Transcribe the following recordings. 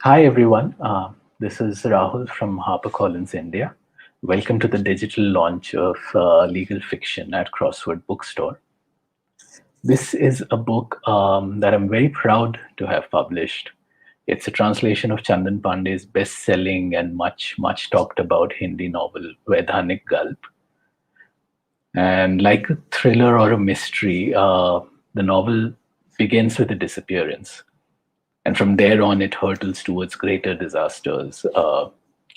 Hi, everyone. This is Rahul from HarperCollins India. Welcome to the digital launch of legal fiction at Crossword Bookstore. This is a book that I'm very proud to have published. It's a translation of Chandan Pandey's best-selling and much talked about Hindi novel Vaidhanik Gulp. And like a thriller or a mystery, the novel begins with a disappearance. And from there on, it hurtles towards greater disasters,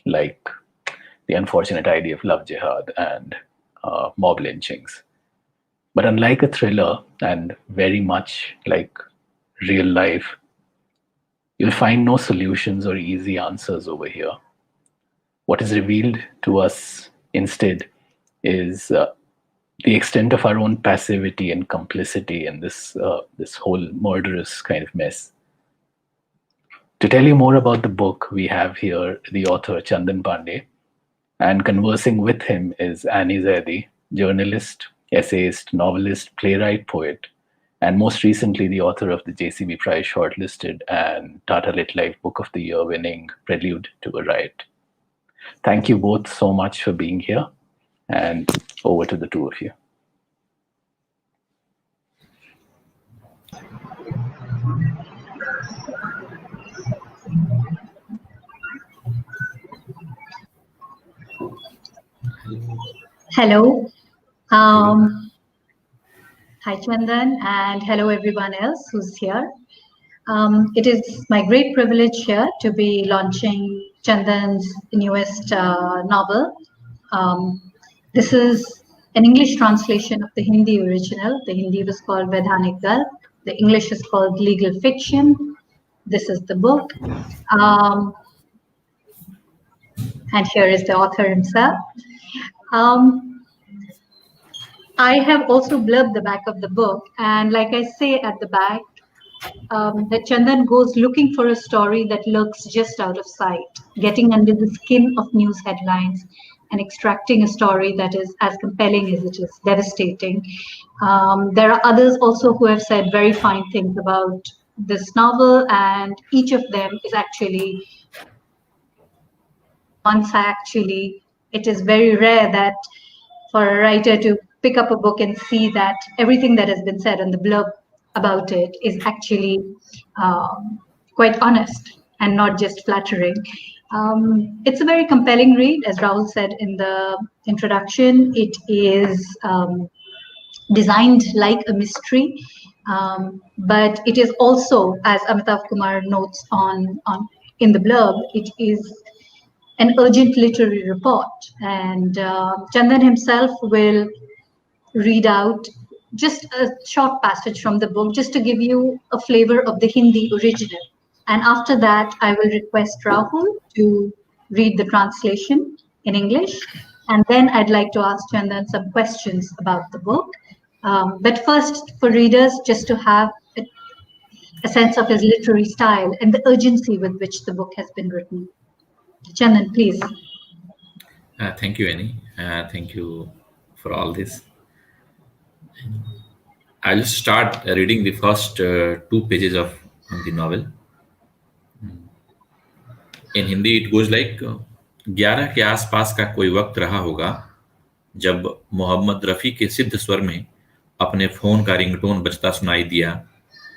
like the unfortunate idea of love jihad and mob lynchings. But unlike a thriller, and very much like real life, you'll find no solutions or easy answers over here. What is revealed to us instead is the extent of our own passivity and complicity in this whole murderous kind of mess. To tell you more about the book, we have here the author Chandan Pandey, and conversing with him is Annie Zaidi, journalist, essayist, novelist, playwright, poet, and most recently the author of the JCB Prize shortlisted and Tata Lit Life Book of the Year winning Prelude to a Riot. Thank you both so much for being here, and over to the two of you. Hello. Hi, Chandan, and hello, everyone else who's here. It is my great privilege here to be launching Chandan's newest novel. This is an English translation of the Hindi original. The Hindi was called Vaidhanik Gulp. The English is called Legal Fiction. This is the book. And here is the author himself. I have also blurbed the back of the book, and like I say at the back, that Chandan goes looking for a story that lurks just out of sight, getting under the skin of news headlines and extracting a story that is as compelling as it is devastating. There are others also who have said very fine things about this novel, and each of them is actually it is very rare that for a writer to pick up a book and see that everything that has been said on the blurb about it is actually quite honest and not just flattering. It's a very compelling read, as Rahul said in the introduction. It is designed like a mystery, but it is also, as Amitav Kumar notes on in the blurb, it is an urgent literary report, and Chandan himself will read out just a short passage from the book just to give you a flavor of the Hindi original. And after that, I will request Rahul to read the translation in English. And then I'd like to ask Chandan some questions about the book. But first, for readers, just to have a sense of his literary style and the urgency with which the book has been written. Chandan, please. Thank you, Annie. Thank you for all this. I'll start reading the first 2 pages of the novel. In Hindi, it goes like, 11 के आसपास का कोई वक्त रहा होगा जब मोहम्मद रफ़ी के सिद्ध स्वर में अपने फ़ोन का रिंगटोन बजता सुनाई दिया,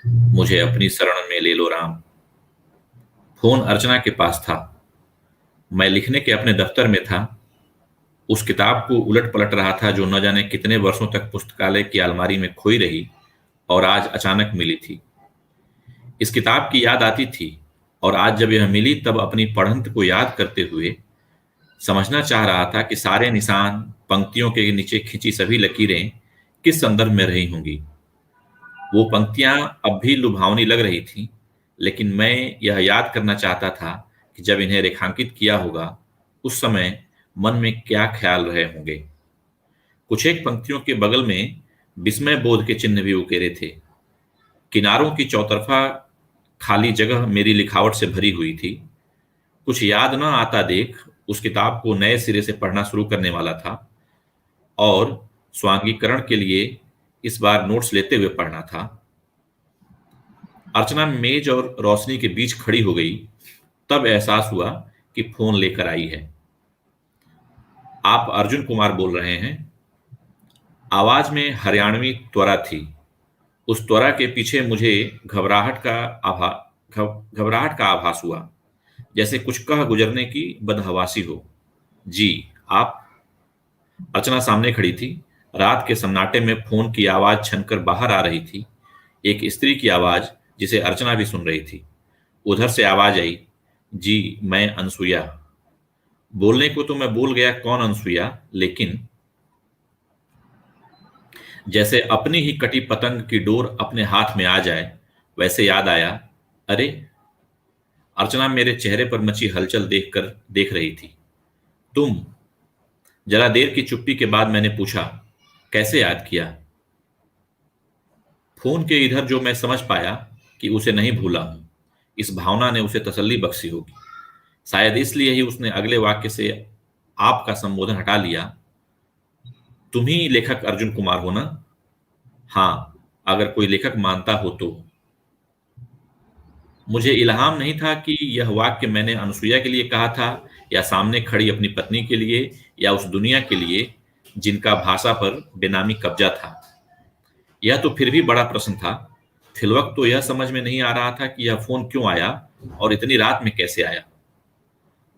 मुझे अपनी शरण में ले लो राम। फ़ोन अर्चना के पास था। मैं लिखने के अपने दफ्तर में था। उस किताब को उलट पलट रहा था जो न जाने कितने वर्षों तक पुस्तकालय की अलमारी में खोई रही और आज अचानक मिली थी। इस किताब की याद आती थी और आज जब यह मिली तब अपनी पढ़ंत को याद करते हुए समझना चाह रहा था कि सारे निशान, पंक्तियों के नीचे खिंची सभी लकीरें किस संदर्भ में रही होंगी। वो पंक्तियां अब भी लुभावनी लग रही थीं, लेकिन मैं यह याद करना चाहता था कि जब इन्हें रेखांकित किया होगा उस समय मन में क्या ख्याल रहे होंगे। कुछ एक पंक्तियों के बगल में विस्मय बोध के चिन्ह भी उकेरे थे। किनारों की चौतरफा खाली जगह मेरी लिखावट से भरी हुई थी। कुछ याद न आता देख उस किताब को नए सिरे से पढ़ना शुरू करने वाला था और स्वांगीकरण के लिए इस बार नोट्स लेते हुए पढ़ना था। अर्चना मेज और रोशनी के बीच खड़ी हो गई तब एहसास हुआ कि फोन लेकर आई है। आप अर्जुन कुमार बोल रहे हैं? आवाज में हरियाणवी त्वरा थी। उस त्वरा के पीछे मुझे घबराहट का आभास हुआ, जैसे कुछ कह गुजरने की बदहवासी हो। जी, आप? अर्चना सामने खड़ी थी। रात के सन्नाटे में फोन की आवाज छनकर बाहर आ रही थी, एक स्त्री की आवाज जिसे अर्चना भी सुन रही थी। उधर से आवाज आई, जी, मैं अनसुया। बोलने को तो मैं बोल गया कौन अनसुया, लेकिन जैसे अपनी ही कटी पतंग की डोर अपने हाथ में आ जाए, वैसे याद आया, अरे! अर्चना मेरे चेहरे पर मची हलचल देख रही थी। तुम? जरा देर की चुप्पी के बाद मैंने पूछा, कैसे याद किया? फोन के इधर जो मैं समझ पाया कि उसे नहीं भूला हूं। इस भावना ने उसे तसल्ली बख्शी होगी। शायद इसलिए ही उसने अगले वाक्य से आपका संबोधन हटा लिया। तुम ही लेखक अर्जुन कुमार हो ना? हाँ, अगर कोई लेखक मानता हो तो। मुझे इल्हाम नहीं था कि यह वाक्य मैंने अनुसुईया के लिए कहा था, या सामने खड़ी अपनी पत्नी के लिए, या उस दुनिया के लिए जिनका भाषा पर बेनामी कब्जा था। यह तो फिर भी बड़ा प्रश्न था। फिलवक्त तो यह समझ में नहीं आ रहा था कि यह फोन क्यों आया और इतनी रात में कैसे आया।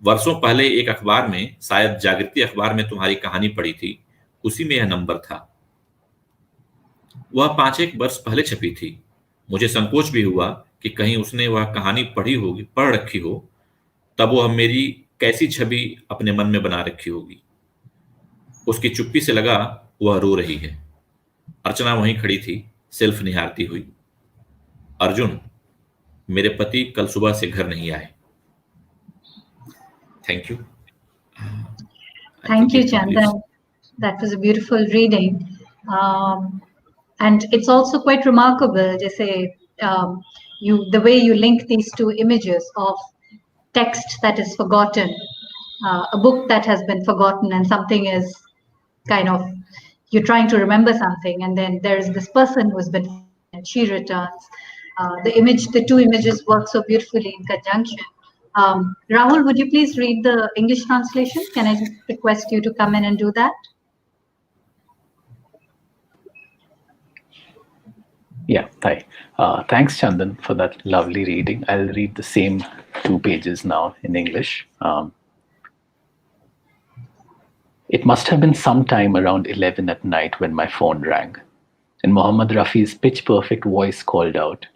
वर्षों पहले एक अखबार में, शायद जागृति अखबार में, तुम्हारी कहानी पढ़ी थी। उसी में यह नंबर था। वह 5-1 वर्ष पहले छपी थी। मुझे संकोच भी हुआ कि कहीं उसने वह कहानी पढ़ रखी हो, तब वह मेरी कैसी छवि अपने मन में बना रखी होगी। उसकी चुप्पी से लगा वह रो रही है। अर्चना वहीं खड़ी थी, सिर्फ निहारती हुई। अर्जुन, मेरे पति कल सुबह से घर नहीं आए। Thank you. I Thank think you, it completes. Chandan. That was a beautiful reading. And it's also quite remarkable, जैसे the way you link these two images of text that is forgotten, a book that has been forgotten, and something is kind of, you're trying to remember something, and then there's this person who's been forgotten and she returns. The two images work so beautifully in conjunction. Rahul, would you please read the English translation? Can I just request you to come in and do that? Yeah, hi. Thanks, Chandan, for that lovely reading. I'll read the same 2 pages now in English. It must have been sometime around 11 at night when my phone rang, and Mohammad Rafi's pitch-perfect voice called out,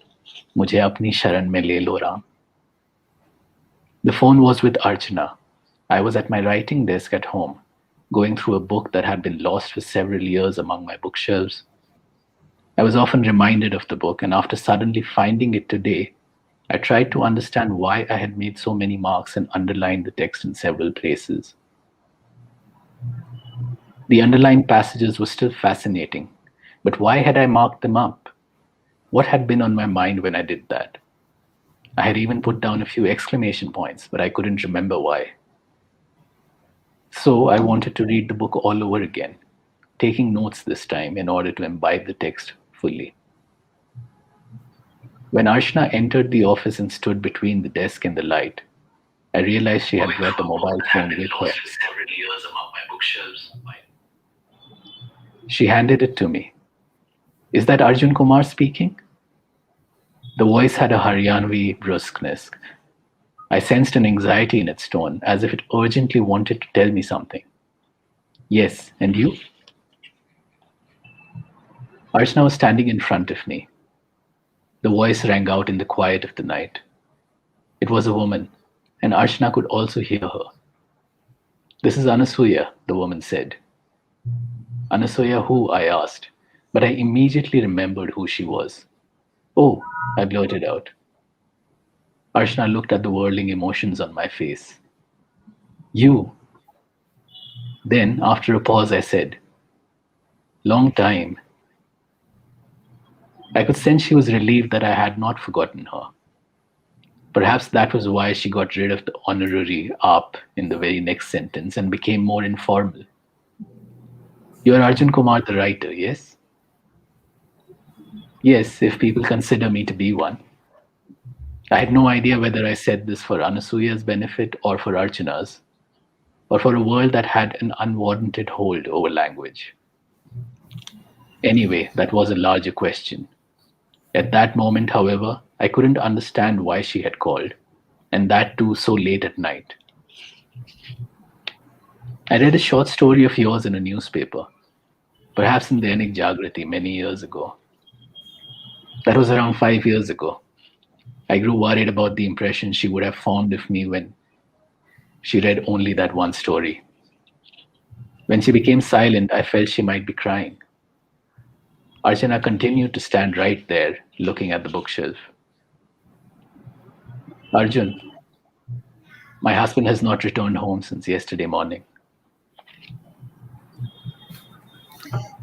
"Mujhe apni sharan mein le lo Ram." The phone was with Archana. I was at my writing desk at home, going through a book that had been lost for several years among my bookshelves. I was often reminded of the book, and after suddenly finding it today, I tried to understand why I had made so many marks and underlined the text in several places. The underlined passages were still fascinating, but why had I marked them up? What had been on my mind when I did that? I had even put down a few exclamation points, but I couldn't remember why. So I wanted to read the book all over again, taking notes this time in order to imbibe the text fully. When Archana entered the office and stood between the desk and the light, I realized she had brought a mobile phone with her. She handed it to me. "Is that Arjun Kumar speaking?" The voice had a Haryanvi brusqueness. I sensed an anxiety in its tone, as if it urgently wanted to tell me something. "Yes, and you?" Archana was standing in front of me. The voice rang out in the quiet of the night. It was a woman, and Archana could also hear her. "This is Anasuya," the woman said. "Anasuya who?" I asked, but I immediately remembered who she was. "Oh," I blurted out. Archana looked at the whirling emotions on my face. "You?" Then, after a pause, I said, "Long time." I could sense she was relieved that I had not forgotten her. Perhaps that was why she got rid of the honorary "aap" in the very next sentence and became more informal. "You are Arjun Kumar, the writer, yes?" "Yes, if people consider me to be one." I had no idea whether I said this for Anasuya's benefit or for Archana's, or for a world that had an unwarranted hold over language. Anyway, that was a larger question. At that moment, however, I couldn't understand why she had called, and that too so late at night. I read a short story of yours in a newspaper, perhaps in Dainik Jagrati many years ago. That was around 5 years ago. I grew worried about the impression she would have formed of me when she read only that one story. When she became silent, I felt she might be crying. Archana continued to stand right there, looking at the bookshelf. Arjun, my husband has not returned home since yesterday morning.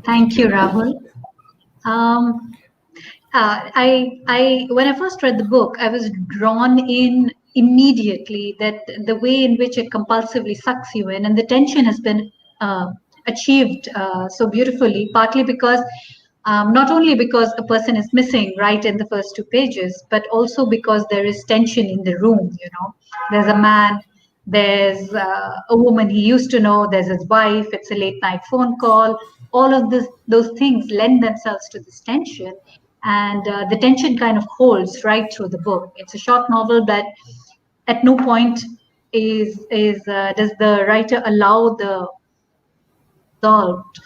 Thank you, Rahul. When I first read the book, I was drawn in immediately, that the way in which it compulsively sucks you in, and the tension has been achieved so beautifully, partly because not only because a person is missing right in the first 2 pages, but also because there is tension in the room. There's a man, there's a woman he used to know, there's his wife, it's a late night phone call. All of those things lend themselves to this tension, and the tension kind of holds right through the book. It's a short novel, but at no point does the writer allow the solved.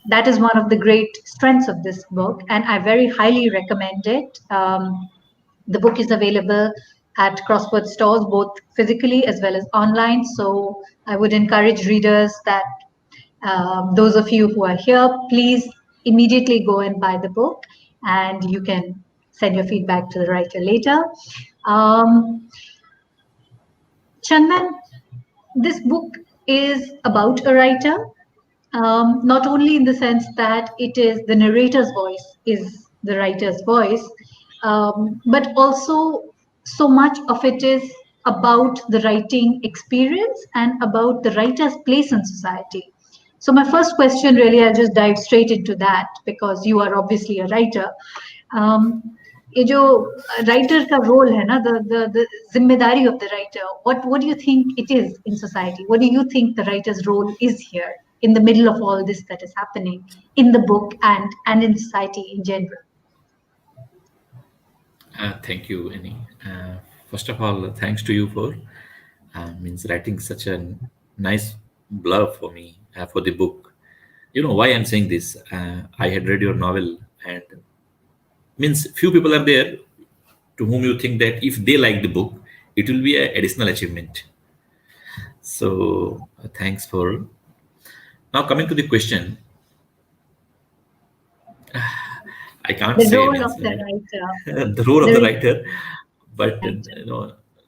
That is one of the great strengths of this book, and I very highly recommend it. The book is available at Crossword stores, both physically as well as online. So I would encourage readers that those of you who are here, please immediately go and buy the book, and you can send your feedback to the writer later. Chandan, this book is about a writer, not only in the sense that it is the narrator's voice is the writer's voice, but also so much of it is about the writing experience and about the writer's place in society. So my first question, really, I'll just dive straight into that, because you are obviously a writer. ये जो writer का role है ना, the जिम्मेदारी of the writer, what do you think it is in society? What do you think the writer's role is here in the middle of all this that is happening in the book and in society in general? Thank you, Annie. First of all, thanks to you for writing such a nice blurb for me for the book. You know why I'm saying this? I had read your novel, and few people are there to whom you think that if they like the book, it will be an additional achievement. So thanks for. Now coming to the question, I can't the say role of the writer. the role of the writer, but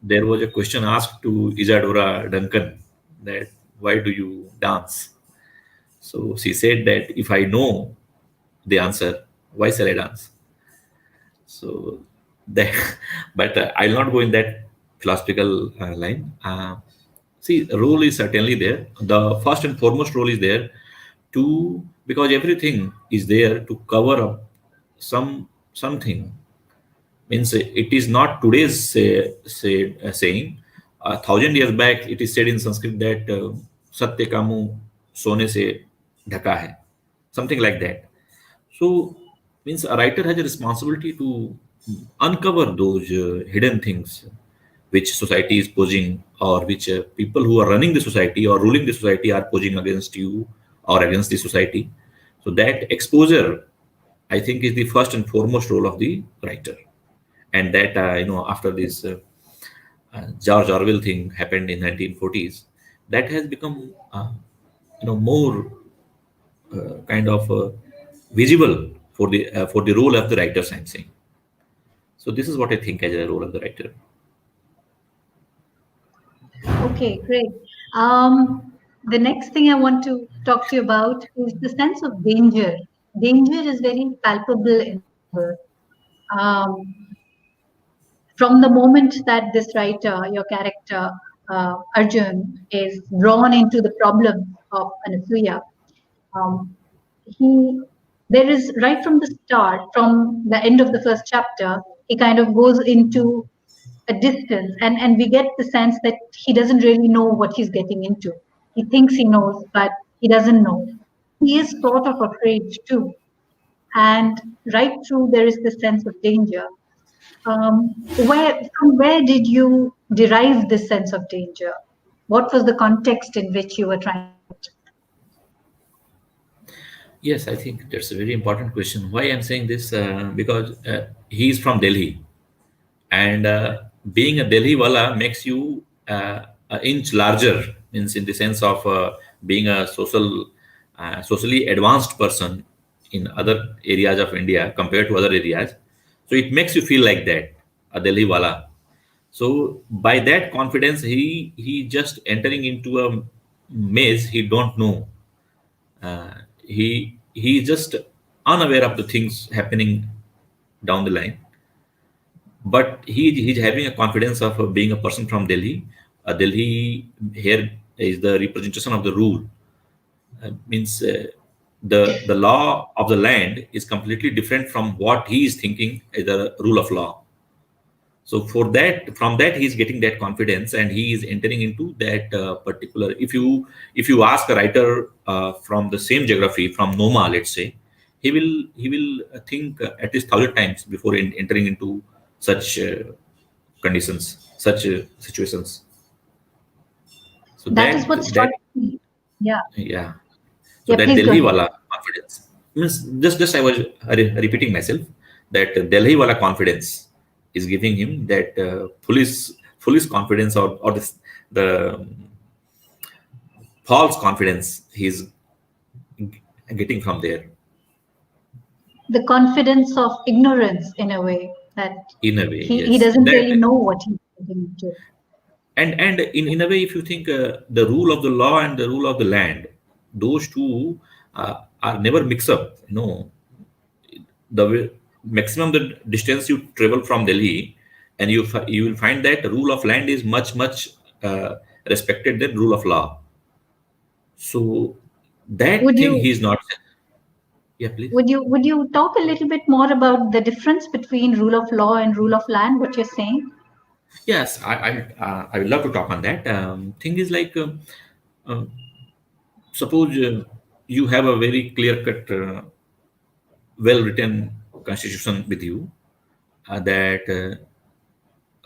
there was a question asked to Isadora Duncan that why do you dance? So she said that if I know the answer, why shall I dance? So that, but I'll not go in that philosophical line. See, the role is certainly there. The first and foremost role is there because everything is there to cover up something. Means it is not today's saying. 1,000 years back, it is said in Sanskrit that satya kamu sone se dhaka hai, something like that. So means a writer has a responsibility to uncover those hidden things which society is posing, or which people who are running the society or ruling the society are posing against you or against the society. So that exposure, I think, is the first and foremost role of the writer. And that after this George Orwell thing happened in 1940s, that has become more kind of visible for the role of the writers, I'm saying. So this is what I think as a role of the writer. Okay, great. The next thing I want to talk to you about is the sense of danger. Danger is very palpable in the book. From the moment that this writer, your character, Arjun, is drawn into the problem of Anasuya, there is right from the start, from the end of the first chapter, he kind of goes into a distance, and we get the sense that he doesn't really know what he's getting into. He thinks he knows, but he doesn't know. He is sort of afraid too. And right through, there is this sense of danger. From where did you derive this sense of danger? What was the context in which you were trying to write? Yes, I think that's a very important question. Why I'm saying this? Because he's from Delhi, and being a Delhi wala makes you an inch larger, means in the sense of being a socially advanced person in other areas of India compared to other areas. So it makes you feel like that, a Delhi wala. So by that confidence, he just entering into a maze he don't know. He is just unaware of the things happening down the line, but he's having a confidence of being a person from Delhi. Delhi here is the representation of the rule. Means the law of the land is completely different from what he is thinking as the rule of law. So for that, from that, he's getting that confidence, and he is entering into that particular. If you ask a writer from the same geography, from Noma, let's say, he will think at least 1,000 times before entering into such conditions, such situations. So That is that what that strikes me. Yeah, yeah. So yeah. that Please go Delhi ahead. wala confidence means, just I was repeating myself, that Delhi wala confidence is giving him that foolish confidence, or the false confidence he's getting from there, The confidence of ignorance, in a way, that in a way. he Yes, doesn't that. really know what he's getting into. And in a way, if you think the rule of the law and the rule of the land, those two are never mix up. Maximum the distance you travel from Delhi, and you will find that the rule of land is much uh, respected than rule of law. So that Would thing you he's not. Yeah, please. would you talk a little bit more about the difference between rule of law and rule of land? What you're saying? Yes, I would love to talk on that. Thing is like, um, suppose you have a very clear cut, well written constitution with you, that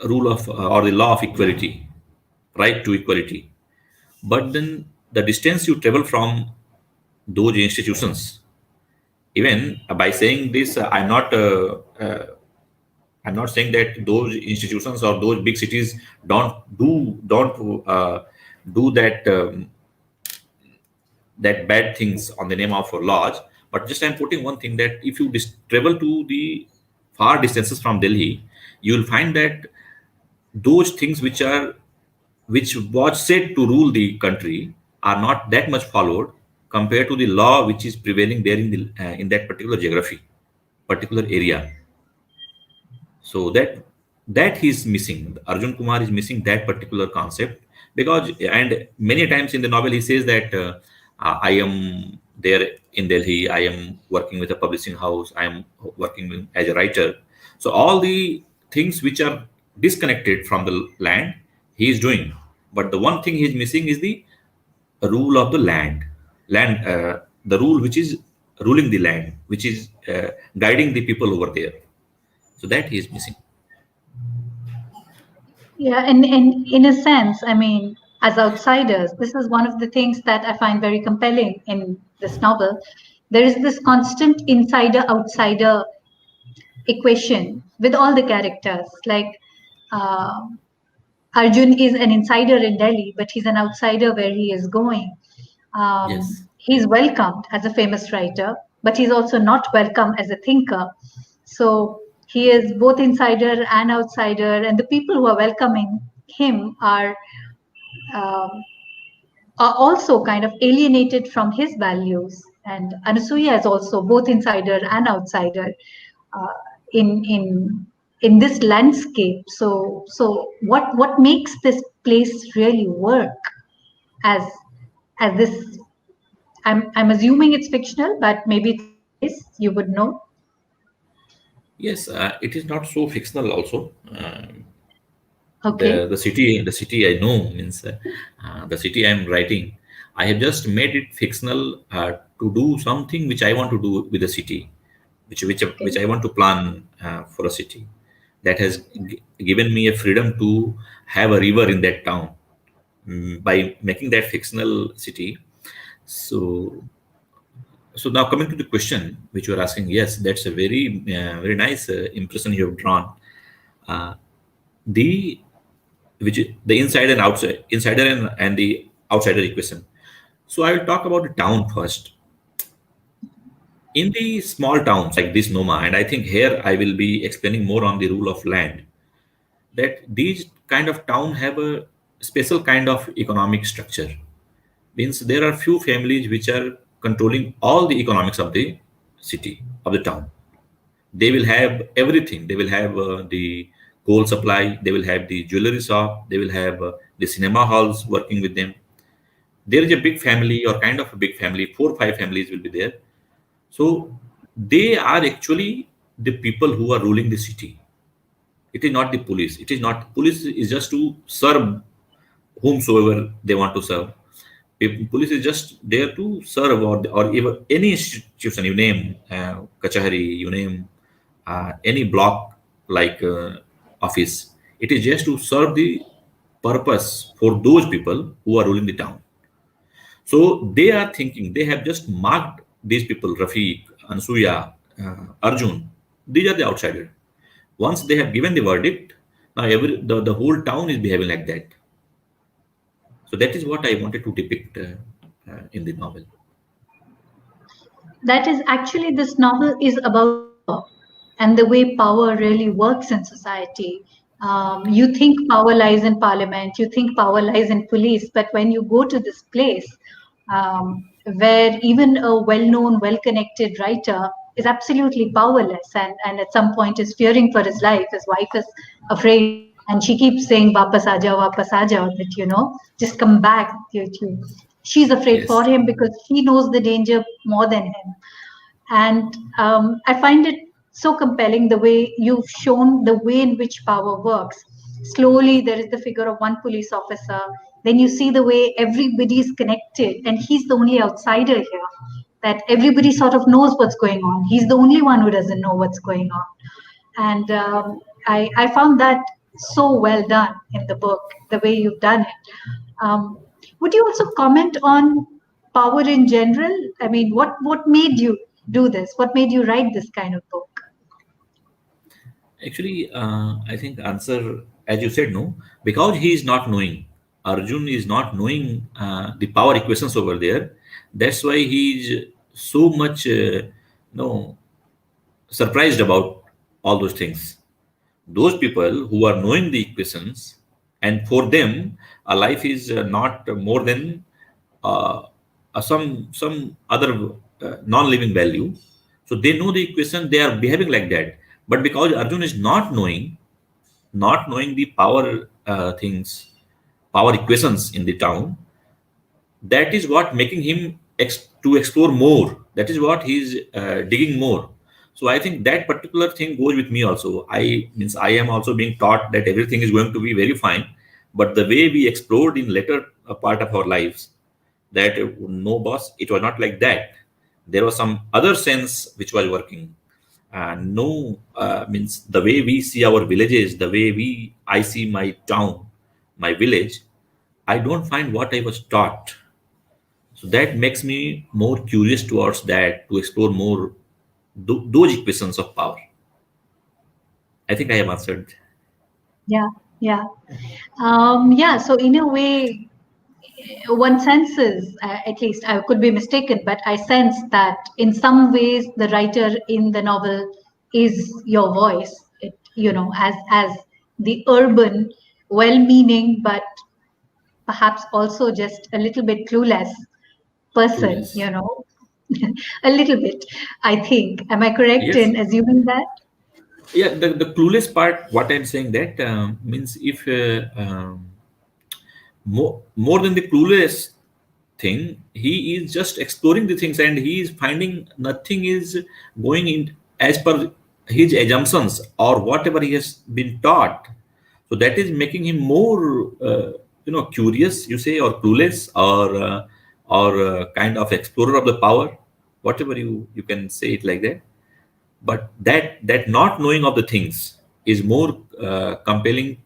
rule of or the law of equality, right to equality. But then the distance you travel from those institutions, even by saying this, I'm not saying that those institutions or those big cities don't do that bad things on the name of laws. But just I'm putting one thing, that if you travel to the far distances from Delhi, you will find that those things which was said to rule the country are not that much followed compared to the law which is prevailing there in that particular geography, particular area. So that he's missing. Arjun Kumar is missing that particular concept, because, and many times in the novel he says that I am there in Delhi, I am working with a publishing house, I am working as a writer. So all the things which are disconnected from the land he is doing, but the one thing he is missing is the rule of the land, the rule which is ruling the land, which is guiding the people over there. So that he is missing. Yeah, and in a sense, I mean, as outsiders, this is one of the things that I find very compelling in this novel. There is this constant insider-outsider equation with all the characters. Like uh, Arjun is an insider in Delhi, but he's an outsider where he is going. Yes. He's welcomed as a famous writer, but he's also not welcome as a thinker. So he is both insider and outsider, and the people who are welcoming him um, are also kind of alienated from his values. And Anasuya is also both insider and outsider uh, in in in this landscape. So what makes this place really work as this? I'm assuming it's fictional, but maybe it's a place you would know. Yes, it is not so fictional also. Okay. The city I know means the city I am writing, I have just made it fictional to do something which I want to do with the city, which Okay. I want to plan for a city that has given me a freedom to have a river in that town, by making that fictional city. So so now coming to the question which you are asking, yes, that's a very nice impression you have drawn. uh, the which is the insider and the outsider equation. So I will talk about the town first. In the small towns like this Noma, and I think here I will be explaining more on the rule of land, that these kind of town have a special kind of economic structure. Means there are few families which are controlling all the economics of the city, of the town. They will have everything. They will have the coal supply, they will have the jewelry shop, they will have the cinema halls working with them. There is a big family, or kind of a big family, 4 or 5 families will be there. So they are actually the people who are ruling the city. It is not the police. It is not police is just to serve whomsoever they want to serve. If police is just there to serve, or even any institution you name, kachahari, you name any block like office. It is just to serve the purpose for those people who are ruling the town. So they are thinking, they have just marked these people, Rafiq, Ansuya, Arjun. These are the outsiders. Once they have given the verdict, now the whole town is behaving like that. So that is what I wanted to depict in the novel. That is actually, this novel is about power and the way power really works in society. You think power lies in parliament, you think power lies in police, but when you go to this place, where even a well-known, well-connected writer is absolutely powerless, and at some point is fearing for his life, his wife is afraid, and she keeps saying vapas aaja, that just come back. She's afraid for Yes. him because she knows the danger more than him. And I find it so compelling the way you've shown the way in which power works. Slowly, there is the figure of one police officer. Then you see the way everybody's connected, and he's the only outsider here. That everybody sort of knows what's going on. He's the only one who doesn't know what's going on. And I found that so well done in the book, the way you've done it. Um, would you also comment on power in general? I mean, what made you do this? What made you write this kind of book? Actually, I think answer, as you said, no, because he is not knowing. Arjun is not knowing the power equations over there. That's why he is so much, no, surprised about all those things. Those people who are knowing the equations, and for them, a life is not more than some other non-living value. So they know the equation, they are behaving like that. But because Arjun is not knowing the power things, power equations in the town, that is what making him to explore more. That is what he's digging more. So I think that particular thing goes with me also. I am also being taught that everything is going to be very fine, but the way we explored in later part of our lives, that no boss, it was not like that. There was some other sense which was working. No, means the way we see our villages, the way I see my town, my village, I don't find what I was taught. So that makes me more curious towards that, to explore more those equations of power. I think I have answered. Yeah, yeah, yeah. So in a way, one senses, at least I could be mistaken, but I sense that in some ways the writer in the novel is your voice. It, as the urban, well-meaning, but perhaps also just a little bit clueless person, Clueless. a little bit, I think. Am I correct Yes. in assuming that? Yeah, the clueless part, what I'm saying that means if more than the clueless thing, he is just exploring the things, and he is finding nothing is going in as per his assumptions or whatever he has been taught. So that is making him more, curious, you say, or clueless, or kind of explorer of the power, whatever you can say it like that. But that not knowing of the things is more compelling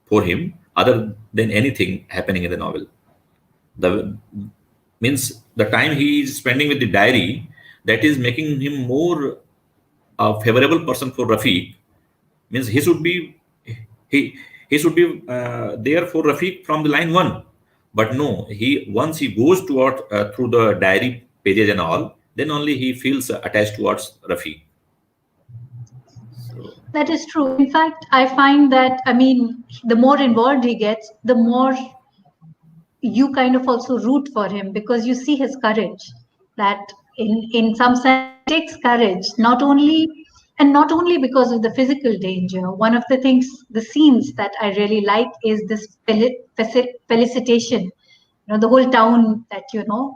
for him, other than anything happening in the novel. The means the time he is spending with the diary, that is making him more a favorable person for Rafiq. Means he he should be there for Rafiq from the line one. But no, he once he goes toward through the diary pages and all, then only he feels attached towards Rafiq. So That is true. In fact, I find that, I mean, the more involved he gets, the more you kind of also root for him because you see his courage. That in some sense it takes courage, not only because of the physical danger. One of the things, the scenes that I really like is this felicitation. The whole town that,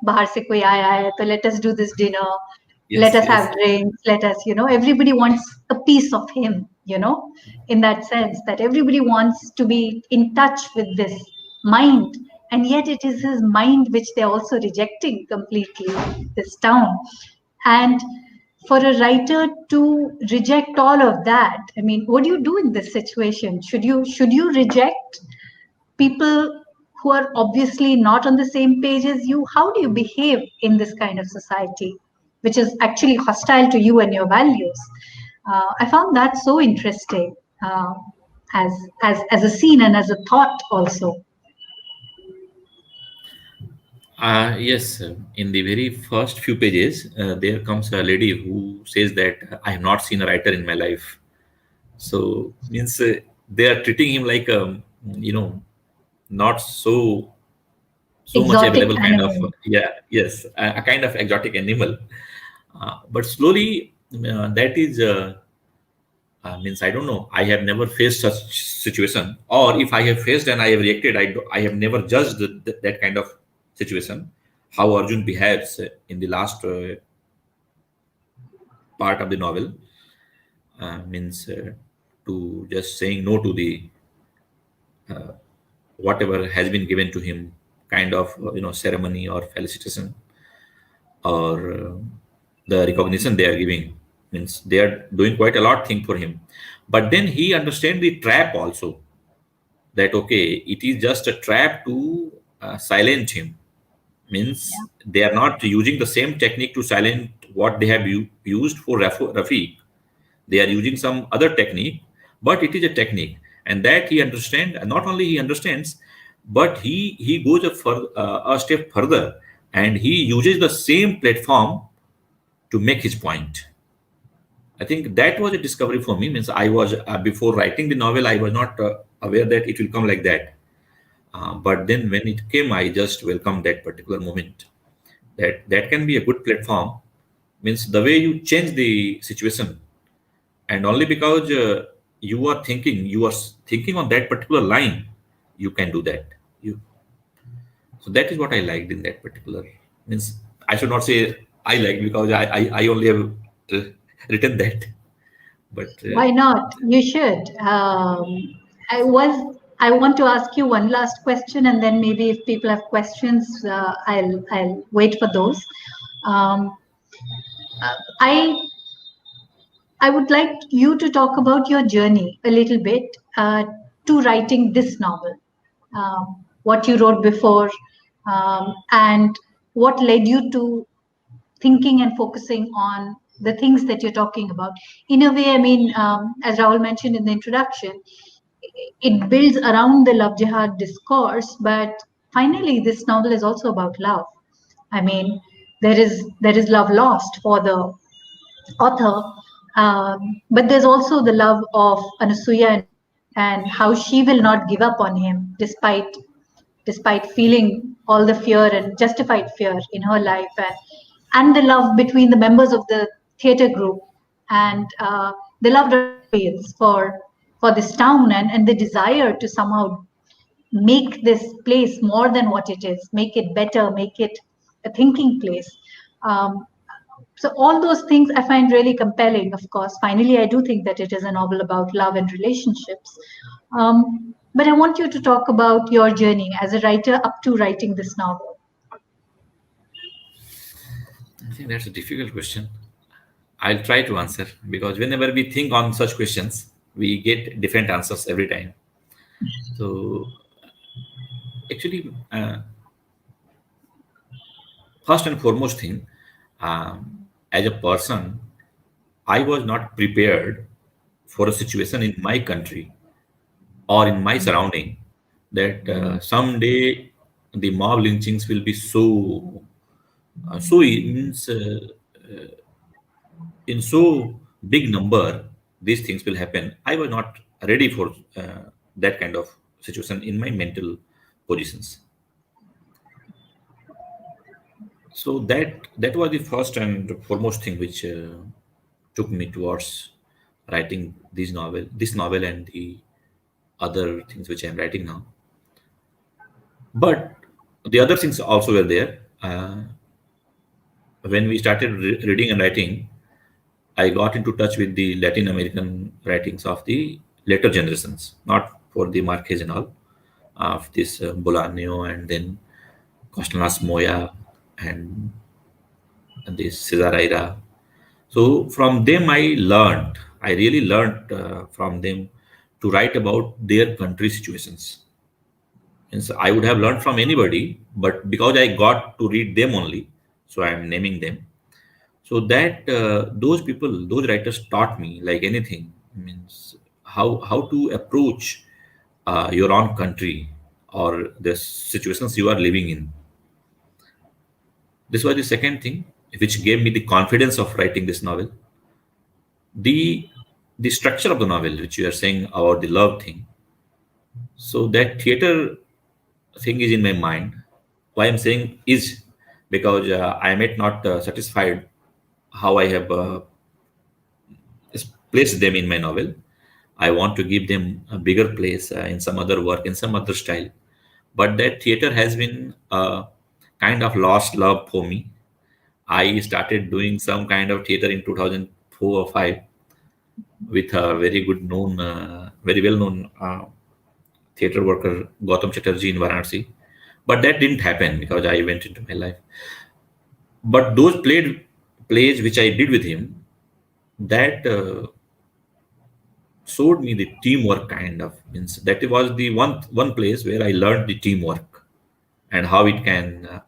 bahar se koi aaya hai, so let us do this dinner, let yes, us yes, have drinks, let us, everybody wants a piece of him, in that sense, that everybody wants to be in touch with this mind. And yet it is his mind which they're also rejecting completely, this town. And for a writer to reject all of that, I mean, what do you do in this situation? Should you reject people who are obviously not on the same page as you? How do you behave in this kind of society, which is actually hostile to you and your values? I found that so interesting, as as a scene and as a thought also. yes. In the very first few pages, there comes a lady who says that I have not seen a writer in my life. So means they are treating him like not so much Exotic available kind of, animal. yeah, yes, a kind of exotic animal. But slowly, that is means I don't know, I have never faced such situation, or if I have faced and I have reacted, I have never judged that kind of situation, how Arjun behaves in the last part of the novel. Means to just saying no to the whatever has been given to him, kind of ceremony or felicitation, or the recognition they are giving. Means they are doing quite a lot thing for him. But then he understands the trap also, that okay, it is just a trap to silence him. Means they are not using the same technique to silence what they have used for Rafiq. They are using some other technique, but it is a technique, and that he understands. And not only he understands, but he goes a step further, and he uses the same platform to make his point. I think that was a discovery for me. Means I was before writing the novel, I was not aware that it will come like that. But then when it came, I just welcomed that particular moment. That can be a good platform. Means the way you change the situation, and only because you are thinking on that particular line, you can do that. You So that is what I liked in that particular. Means I should not say I like, because I only have uh, written that. But Why not? You should. I was. I want to ask you one last question, and then maybe if people have questions, I'll wait for those. Um, I would like you to talk about your journey a little bit to writing this novel. What you wrote before, and what led you to thinking and focusing on the things that you're talking about. In a way, I mean, as Rahul mentioned in the introduction, it builds around the love jihad discourse, but finally, this novel is also about love. I mean, there is love lost for the author, but there's also the love of Anasuya and how she will not give up on him despite feeling all the fear and justified fear in her life, and the love between the members of the theater group, and the love that feels for this town, and the desire to somehow make this place more than what it is, make it better, make it a thinking place. Um, So all those things I find really compelling. Of course, finally, I do think that it is a novel about love and relationships. But I want you to talk about your journey as a writer up to writing this novel. I think that's a difficult question. I'll try to answer because whenever we think on such questions, we get different answers every time. So, actually, first and foremost thing, as a person, I was not prepared for a situation in my country or in my surrounding that someday the mob lynchings will be so in so big number these things will happen. I was not ready for that kind of situation in my mental positions. So that was the first and foremost thing which took me towards writing this novel and the other things which I'm writing now. But the other things also were there. When we started reading and writing, I got into touch with the Latin American writings of the later generations, not for the Marquez and all, of this Bolaño and then Costanas Moya and this Cesar. So from them, I really learned from them to write about their country situations. And so I would have learned from anybody, but because I got to read them only, so I am naming them. So that those people, those writers taught me like anything, means how to approach your own country or the situations you are living in. This was the second thing which gave me the confidence of writing this novel. The the structure of the novel which you are saying about the love thing, so that theater thing is in my mind. Why I'm saying is because I am yet not satisfied how I have placed them in my novel. I want to give them a bigger place in some other work, in some other style. But that theater has been a kind of lost love for me. I started doing some kind of theater in 2004 or 5 with a very good known, very well known theater worker Gautam Chatterjee in Varanasi. But that didn't happen because I went into my life. But those plays which I did with him, that showed me the teamwork kind of means that was the one place where I learned the teamwork and how it can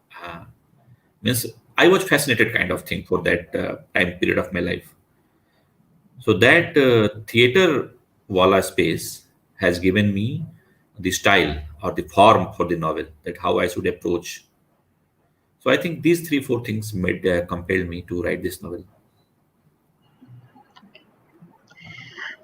means I was fascinated kind of thing for that time period of my life. So that theater wala space has given me the style or the form for the novel that how I should approach. So I think these three four things made compelled me to write this novel.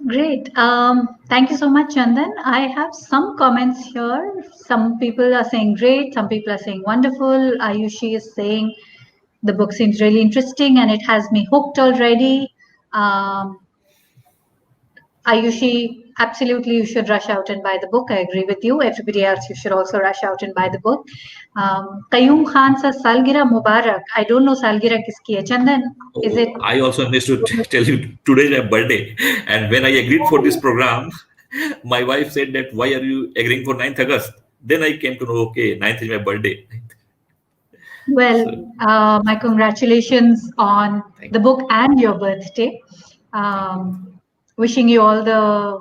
Great. Thank you so much, Chandan. I have some comments here. Some people are saying great. Some people are saying wonderful. Ayushi is saying the book seems really interesting and it has me hooked already. Ayushi, absolutely, you should rush out and buy the book. I agree with you. Everybody else, you should also rush out and buy the book. Qayyum Khan says, Salgira Mubarak. I don't know Salgira kiski hai. Chandan, is it? I also missed to tell you today is my birthday, and when I agreed for this program, my wife said that why are you agreeing for 9th August? Then I came to know okay, 9th is my birthday. Well, So my congratulations on thank the book and your birthday. Wishing you all the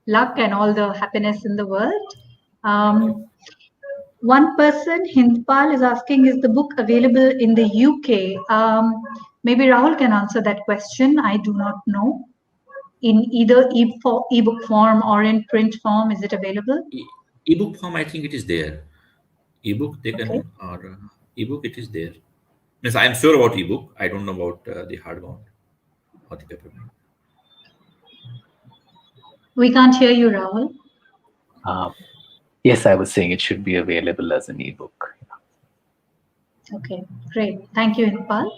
luck and all the happiness in the world. thank you. One person, Hindpal, is asking, is the book available in the UK? Maybe Rahul can answer that question. I do not know. In either ebook form or in print form, is it available? Ebook form, I think it is there. Ebook they Okay. can or ebook it is there. Means I am sure about ebook. I don't know about the hardbound or the paperback. We can't hear you, Rahul. Uh, yes, I was saying it should be available as an ebook. Okay, great. Thank you, Hindpal.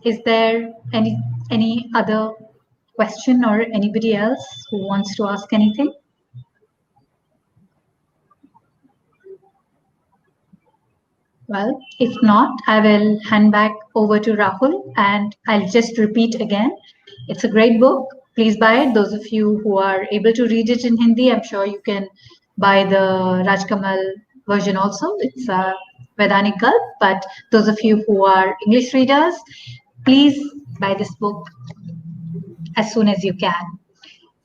Is there any other question or anybody else who wants to ask anything? Well, if not, I will hand back over to Rahul, and I'll just repeat again. It's a great book. Please buy it. Those of you who are able to read it in Hindi, I'm sure you can buy the Rajkamal version also. It's Vedanic Gulp. But those of you who are English readers, please buy this book as soon as you can.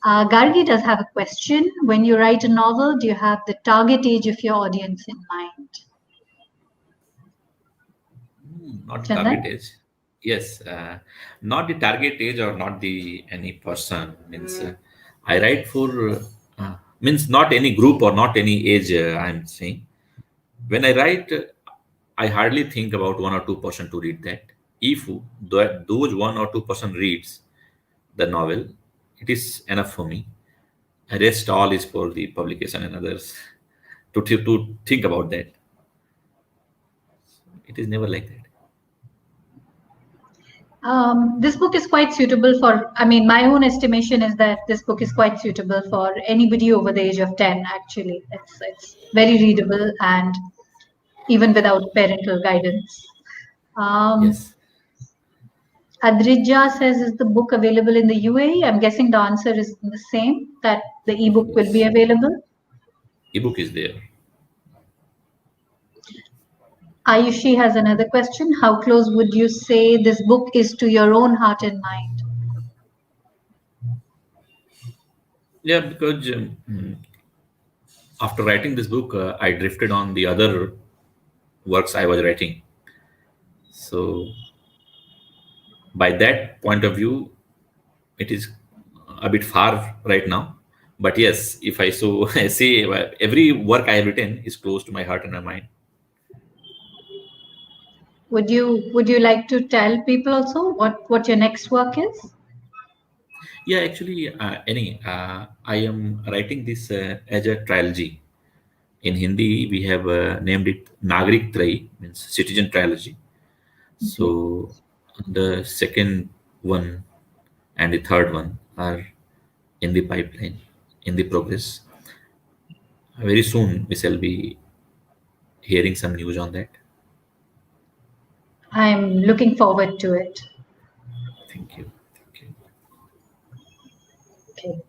Gargi does have a question. When you write a novel, do you have the target age of your audience in mind? Not the Chandan? target age. Yes, not the target age or not the any person. Means I write for means not any group or not any age. I'm saying when I write, I hardly think about 1 or 2% to read that. If those 1 or 2% reads the novel, it is enough for me. Rest all is for the publication and others to think about that. It is never like that. This book is quite suitable for, I mean, my own estimation is that this book is quite suitable for anybody over the age of 10, actually. It's very readable and even without parental guidance. Yes. Adrija says, is the book available in the UAE? I'm guessing the answer is the same, that the ebook will be Yes. available. Ebook is there. Ayushi has another question. How close would you say this book is to your own heart and mind? Yeah, because after writing this book, I drifted on the other works I was writing. So, by that point of view, it is a bit far right now. But yes, if I so I say every work I have written is close to my heart and my mind. Would you like to tell people also what your next work is? Yeah, actually, I am writing this as a trilogy. In Hindi, we have named it Nagrik Trai, means citizen trilogy. Okay. So the second one and the third one are in the pipeline, in the progress. Very soon we shall be hearing some news on that. I'm looking forward to it. Thank you. Thank you. Okay.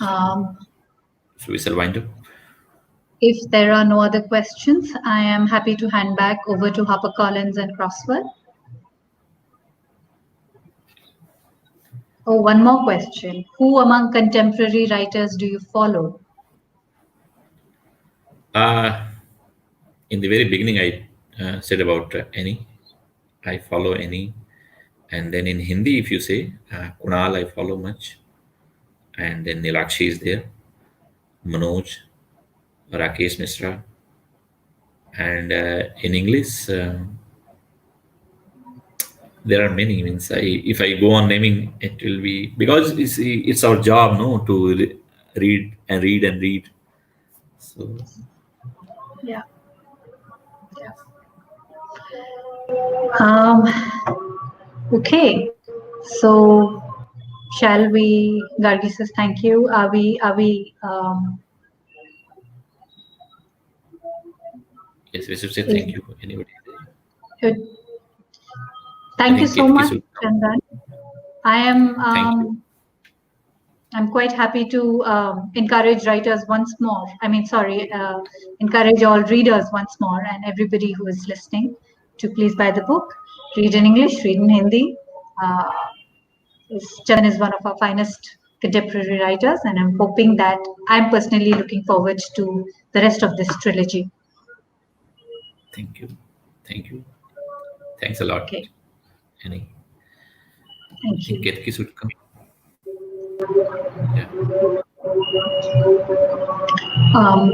Um, So we shall wind up. if there are no other questions, I am happy to hand back over to HarperCollins and Crossword. Oh, one more question. Who among contemporary writers do you follow? In the very beginning, I said about Annie. I follow Annie. And then in Hindi, if you say Kunal, I follow much. And then Nilakshi is there, Manoj, Rakesh Misra. And in English, there are many. Means if I go on naming, it will be because it's our job, no, to read and read and read. So Yeah. Um, okay. So shall we? Gargi says thank you. Are we? yes, we should say thank you. Anybody? Good. I Thank you think so Ketki much, should come. Chandan. I am. Thank you. I'm quite happy to encourage writers once more. I mean, sorry, encourage all readers once more and everybody who is listening to please buy the book. Read in English, read in Hindi. Uh, Chandan is one of our finest contemporary writers, and I'm hoping that I'm personally looking forward to the rest of this trilogy. Thank you. Thank you. Thanks a lot, Okay, Annie. I thank think you. Ketki should come. Yeah. Um,